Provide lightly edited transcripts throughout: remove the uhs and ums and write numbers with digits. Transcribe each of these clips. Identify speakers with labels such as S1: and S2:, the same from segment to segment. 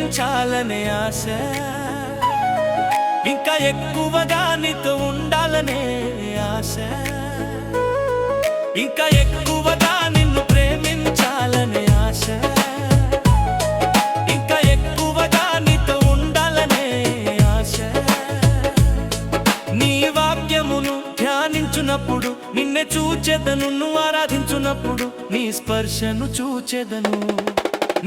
S1: ప్రేమించాలనే ఆశ, ఇంకా ఎక్కువగా నీతో ఉండాలనే ఆశ, ఇంకా ఎక్కువగా నిన్ను ప్రేమించాలనే ఆశ, ఇంకా ఎక్కువగా నీతో ఉండాలనే ఆశ. నీ వాక్యమును ధ్యానించునప్పుడు, నిన్నే చూచెదను, నువ్వు ఆరాధించునప్పుడు నీ స్పర్శను చూచెదను.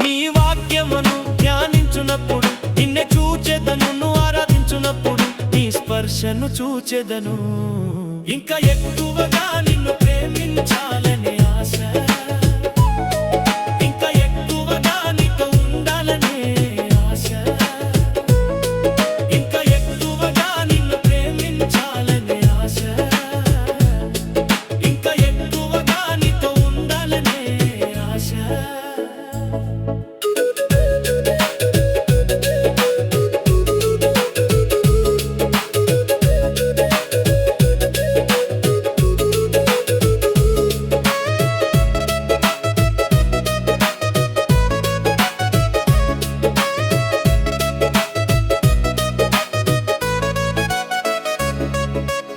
S1: నీ వాక్యమును ధ్యానించునప్పుడు, నిన్నే చూచెదను, నువ్వు ఆరాధించునప్పుడు నీ స్పర్శను చూచెదను. ఇంకా ఎక్కువగా నిన్ను ప్రేమించాలనే ఆశ, ఇంకా ఎక్కువగా నీతో ఉండాలనే ఆశ, ఇంకా ఎక్కువగా నిన్ను ప్రేమించాలనే ఆశ, ఇంకా ఎక్కువగా నీతో ఉండాలనే ఆశ.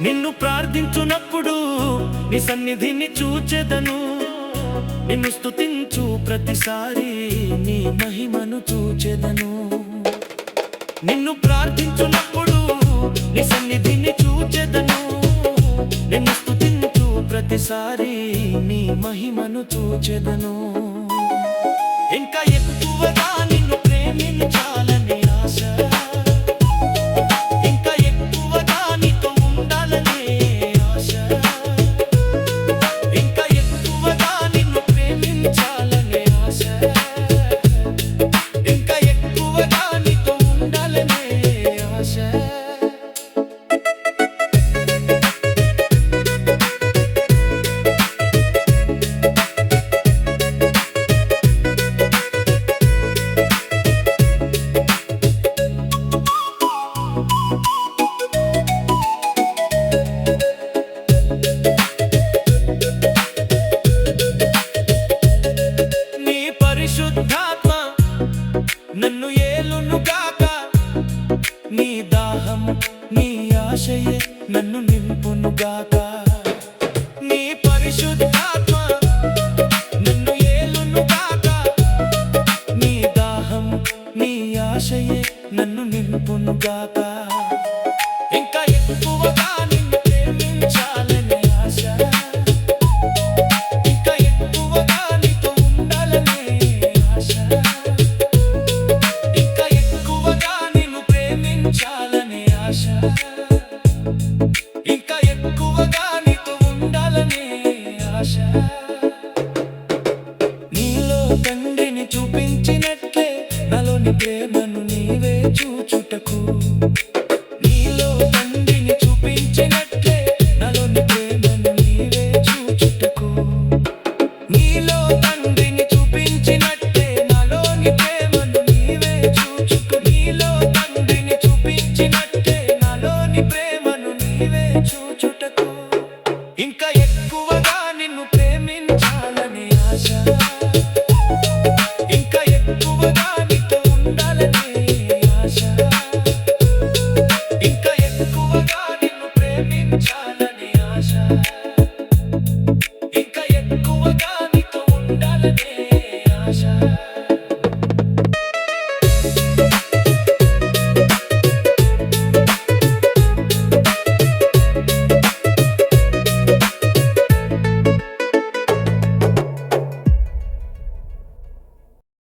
S1: నిన్ను ప్రార్థించునప్పుడు నీ సన్నిధిని చూచెదను, నిన్ను స్తుతించు ప్రతిసారి నీ మహిమను చూచెదను. నిన్ను ప్రార్థించునప్పుడు నీ సన్నిధిని చూచెదను, నిన్ను స్తుతించు ప్రతిసారి నీ మహిమను చూచెదను. ఇంకా ఎక్కువగా నిన్ను ప్రేమించాలనే ఆశ, ఇంకా ఎక్కువగా నీతో ఉండాలనే ఆశ, ఇంకా ఎక్కువగా నిన్ను ప్రేమించాలనే ఆశ, ఇంకా ఎక్కువగా నీతో ఉండాలనే ఆశ. పరిశుద్ధాత్మ నన్ను ఏలునుగాక, నీ దాహం నీ ఆశయే నన్ను నింపునుగాక. నీ పరిశుద్ధాత్మ నన్ను ఏలునుగాక, నీ దాహం నీ ఆశయే నన్ను నింపునుగాక. ఇంకా ఎక్కువగా నిన్ను ప్రేమించాలనే ఆశ, ఇంకా ఎక్కువగా నీతో ఉండాలనే ఆశ, ఇంకా ఎక్కువగా నిన్ను ప్రేమించాలనే ఆశ, ఇంకా ఎక్కువగా నీతో ఉండాలనే ఆశ. నీలో తండ్రిని చూపించినట్లే నాలోని ప్రేమను నీవే చూచుటకు